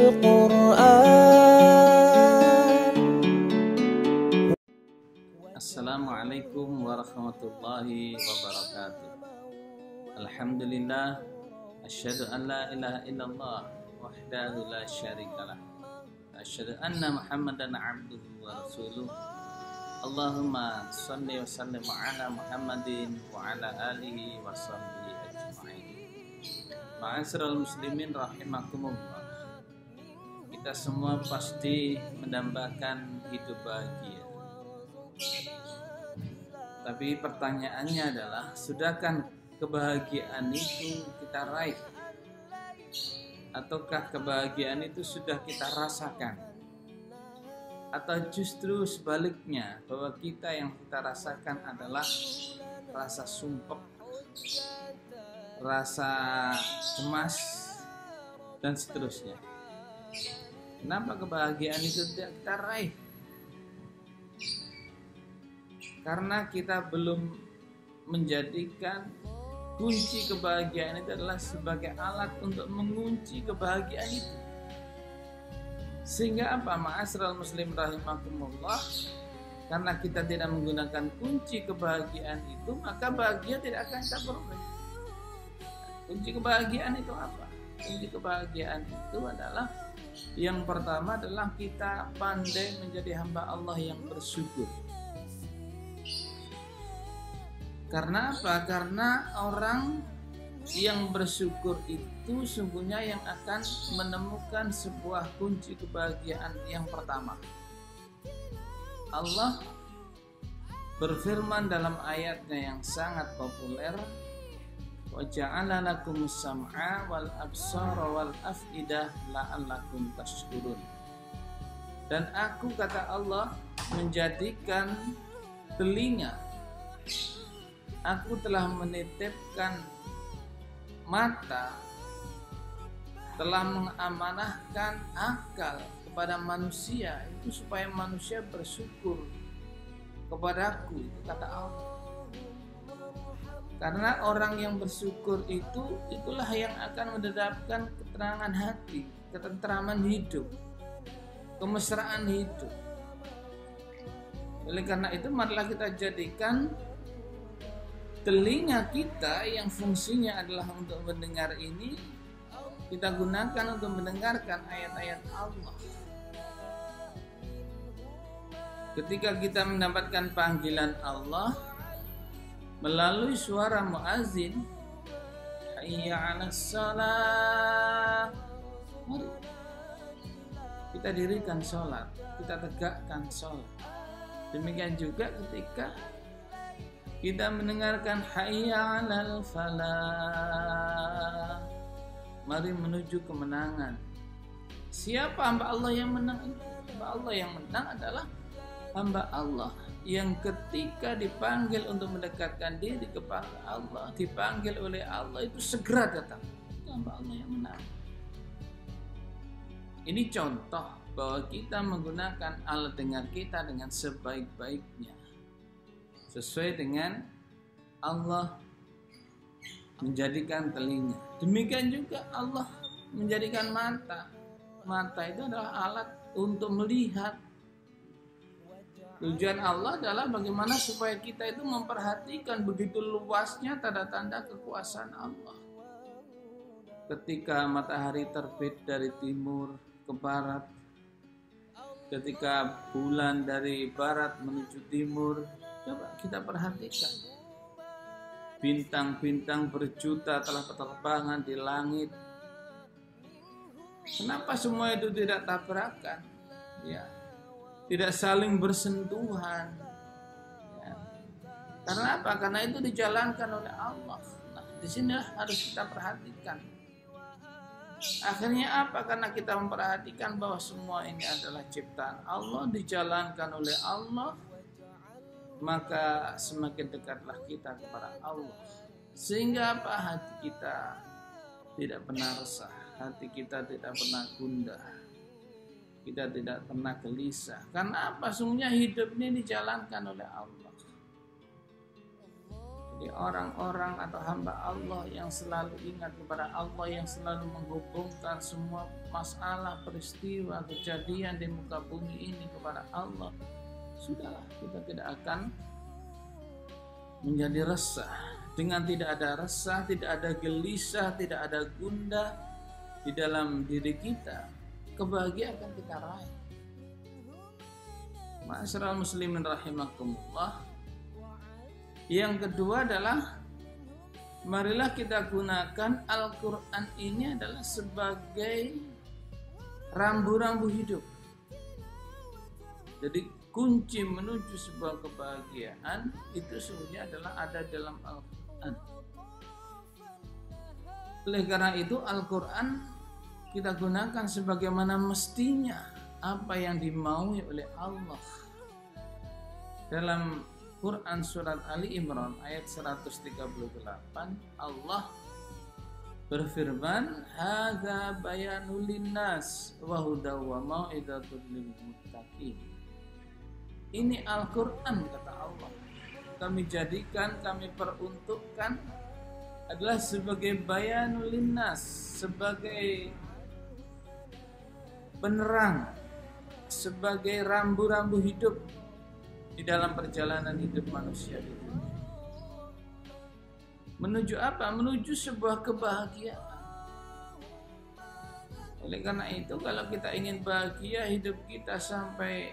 القرآن. Assalamualaikum warahmatullahi wabarakatuh. Alhamdulillah, asyhadu an la ilaha illallah wahdahu la syarikalah. Asyhadu anna Muhammadan abduhu wa rasuluh. Allahumma shalli wa sallim ala Muhammadin wa ala alihi wa sahbihi ajma'in. Ma'asyiral muslimin rahimakumullah. Kita semua pasti mendambakan hidup bahagia. Tapi pertanyaannya adalah, sudahkah kebahagiaan itu kita raih? Ataukah kebahagiaan itu sudah kita rasakan? Atau justru sebaliknya, bahwa kita yang kita rasakan adalah rasa sumpek, rasa cemas, dan seterusnya. Kenapa kebahagiaan itu tidak kita raih? Karena kita belum menjadikan kunci kebahagiaan itu adalah sebagai alat untuk mengunci kebahagiaan itu. Sehingga apa? Ma'asyiral muslim rahimakumullah, karena kita tidak menggunakan kunci kebahagiaan itu, maka bahagia tidak akan kita peroleh. Kunci kebahagiaan itu apa? Kunci kebahagiaan itu adalah, yang pertama adalah kita pandai menjadi hamba Allah yang bersyukur. Karena apa? Karena orang yang bersyukur itu sungguhnya yang akan menemukan sebuah kunci kebahagiaan yang pertama. Allah berfirman dalam ayatnya yang sangat populer, wa ja'ala lakumus sam'a wal absara wal af'idah la'allakum tashkurun. Dan aku, kata Allah, menjadikan telinga, aku telah menitipkan mata, telah mengamanahkan akal kepada manusia itu supaya manusia bersyukur kepadaku, itu kata Allah. Karena orang yang bersyukur itulah yang akan mendapatkan ketenangan hati, ketentraman hidup, kemesraan hidup. Oleh karena itu, marilah kita jadikan telinga kita yang fungsinya adalah untuk mendengar ini, kita gunakan untuk mendengarkan ayat-ayat Allah. Ketika kita mendapatkan panggilan Allah melalui suara muazin, hayya 'alas shalah, mari kita dirikan sholat, kita tegakkan sholat. Demikian juga ketika kita mendengarkan hayya 'alal falah, mari menuju kemenangan. Siapa hamba Allah yang menang itu? Hamba Allah yang menang adalah hamba Allah yang ketika dipanggil untuk mendekatkan diri kepada Allah, dipanggil oleh Allah, itu segera datang. Itu hamba Allah yang menang. Ini contoh bahwa kita menggunakan alat dengar kita dengan sebaik-baiknya, sesuai dengan Allah menjadikan telinga. Demikian juga Allah menjadikan mata. Mata itu adalah alat untuk melihat. Tujuan Allah adalah bagaimana supaya kita itu memperhatikan begitu luasnya tanda-tanda kekuasaan Allah. Ketika matahari terbit dari timur ke barat, ketika bulan dari barat menuju timur, coba kita perhatikan. Bintang-bintang berjuta telah berterbangan di langit. Kenapa semua itu tidak tabrakan? Ya, tidak saling bersentuhan. Ya. Karena apa? Karena itu dijalankan oleh Allah. Nah, di sini harus kita perhatikan. Akhirnya apa? Karena kita memperhatikan bahwa semua ini adalah ciptaan Allah, dijalankan oleh Allah, maka semakin dekatlah kita kepada Allah. Sehingga apa? Hati kita tidak pernah resah, hati kita tidak pernah gundah, kita tidak pernah gelisah. Karena apa? Sungguhnya hidup ini dijalankan oleh Allah. Jadi orang-orang atau hamba Allah yang selalu ingat kepada Allah, yang selalu menghubungkan semua masalah, peristiwa, kejadian di muka bumi ini kepada Allah, sudahlah, kita tidak akan menjadi resah. Dengan tidak ada resah, tidak ada gelisah, tidak ada gundah di dalam diri kita, kebahagiaan akan kita raih. Ma'asyiral muslimin rahimakumullah. Yang kedua adalah, marilah kita gunakan Al-Quran ini adalah sebagai rambu-rambu hidup. Jadi kunci menuju sebuah kebahagiaan itu sebenarnya adalah ada dalam Al-Quran. Oleh karena itu Al-Quran kita gunakan sebagaimana mestinya, apa yang dimaui oleh Allah. Dalam Quran surat Ali Imran ayat 138, Allah berfirman, "Hadza bayanul linnas wa hudaw wa mau'izatul lil muttaqin." Ini Al-Quran, kata Allah, kami jadikan, kami peruntukkan adalah sebagai bayanul linnas, sebagai penerang, sebagai rambu-rambu hidup di dalam perjalanan hidup manusia itu. Menuju apa? Menuju sebuah kebahagiaan. Oleh karena itu, kalau kita ingin bahagia hidup kita sampai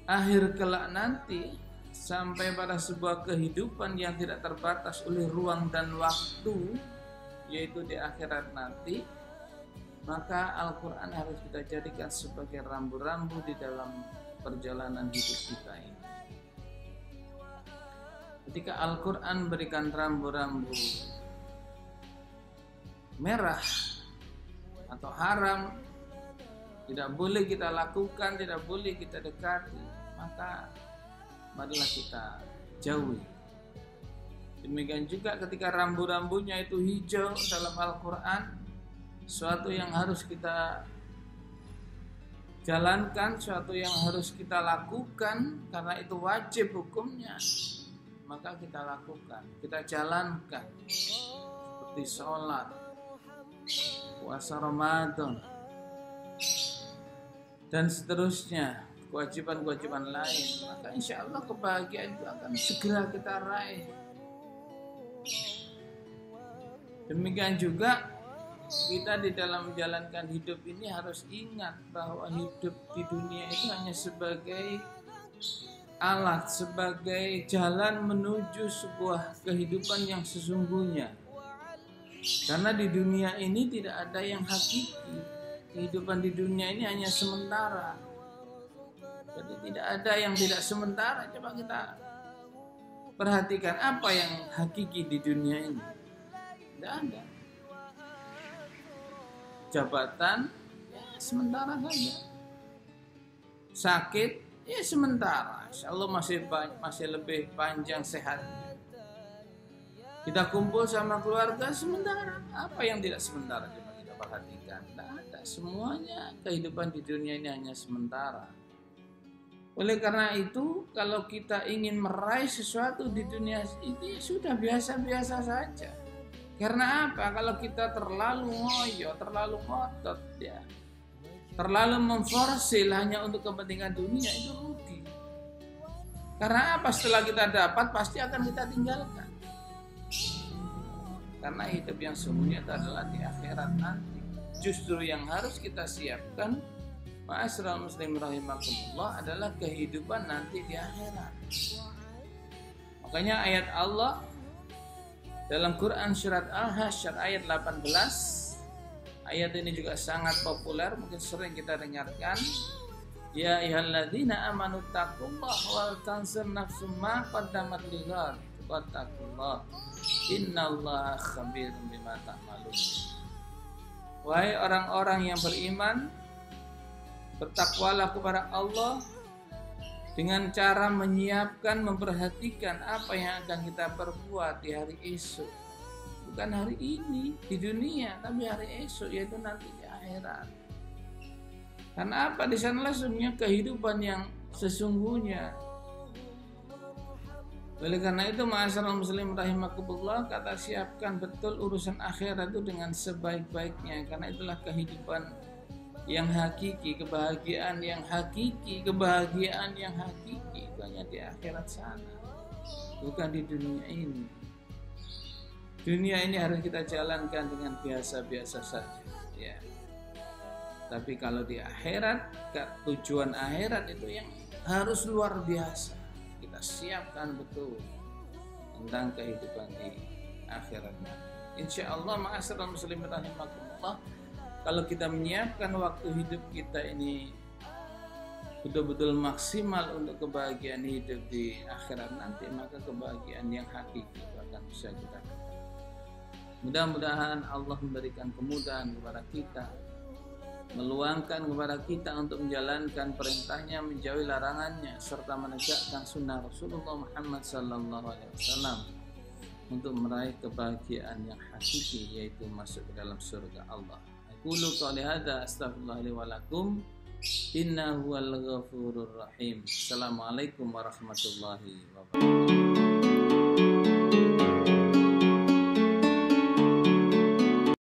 akhir kelak nanti, sampai pada sebuah kehidupan yang tidak terbatas oleh ruang dan waktu, yaitu di akhirat nanti, maka Al-Quran harus kita jadikan sebagai rambu-rambu di dalam perjalanan hidup kita ini. Ketika Al-Quran berikan rambu-rambu merah atau haram, tidak boleh kita lakukan, tidak boleh kita dekati, maka marilah kita jauhi. Demikian juga ketika rambu-rambunya itu hijau dalam Al-Quran, suatu yang harus kita jalankan, suatu yang harus kita lakukan karena itu wajib hukumnya, maka kita lakukan, kita jalankan, seperti sholat, puasa Ramadan, dan seterusnya, kewajiban-kewajiban lain, maka insya Allah kebahagiaan itu akan segera kita raih. Demikian juga kita di dalam menjalankan hidup ini harus ingat bahwa hidup di dunia itu hanya sebagai alat, sebagai jalan menuju sebuah kehidupan yang sesungguhnya. Karena di dunia ini tidak ada yang hakiki. Kehidupan di dunia ini hanya sementara. Jadi tidak ada yang tidak sementara. Coba kita perhatikan apa yang hakiki di dunia ini. Tidak ada. Jabatan ya sementara saja, sakit ya sementara, insya Allah masih lebih panjang sehatnya. Kita kumpul sama keluarga sementara, apa yang tidak sementara, coba kita perhatikan. Tidak ada, semuanya kehidupan di dunia ini hanya sementara. Oleh karena itu, kalau kita ingin meraih sesuatu di dunia ini sudah biasa-biasa saja. Karena apa? Kalau kita terlalu ngoyo, terlalu ngotot, ya, terlalu memforsil hanya untuk kepentingan dunia, itu rugi. Karena apa? Setelah kita dapat pasti akan kita tinggalkan. Karena hidup yang sungguhnya itu adalah di akhirat nanti. Justru yang harus kita siapkan, ma'asyiral muslimin rahimakumullah, adalah kehidupan nanti di akhirat. Makanya ayat Allah dalam Quran surat Al-Hasyr ayat 18, ayat ini juga sangat populer, mungkin sering kita dengarkan. Ya ayyuhalladzina amanu taqullaha wal tanzur nafsum ma qaddamat lighad wattaqullah innallaha khabirum bima ta'malun. Wahai orang-orang yang beriman, bertakwalah kepada Allah dengan cara menyiapkan, memperhatikan apa yang akan kita perbuat di hari esok. Bukan hari ini di dunia, tapi hari esok, yaitu nanti di akhirat. Karena apa? Di sanalah sebenarnya kehidupan yang sesungguhnya. Oleh karena itu, ma'asyiral muslim rahimakumullah, kata siapkan betul urusan akhirat itu dengan sebaik-baiknya, karena itulah kehidupan yang hakiki, kebahagiaan yang hakiki, kebahagiaan yang hakiki itu hanya di akhirat sana, bukan di dunia ini. Dunia ini harus kita jalankan dengan biasa-biasa saja, ya. Tapi kalau di akhirat, tujuan akhirat itu yang harus luar biasa. Kita siapkan betul tentang kehidupan di akhiratnya. Insya Allah, ma'asyiral muslimin rahimakumullah, kalau kita menyiapkan waktu hidup kita ini betul-betul maksimal untuk kebahagiaan hidup di akhirat nanti, maka kebahagiaan yang hakiki akan bisa kita dapat. Mudah-mudahan Allah memberikan kemudahan kepada kita, meluangkan kepada kita untuk menjalankan perintahnya, menjauhi larangannya, serta menegakkan sunnah Rasulullah Muhammad SAW untuk meraih kebahagiaan yang hakiki, yaitu masuk ke dalam surga Allah. Aqulu qouli hadza astaghfirullah li wa lakum innahu huwal ghafurur rahim. Assalamualaikum warahmatullahi wabarakatuh.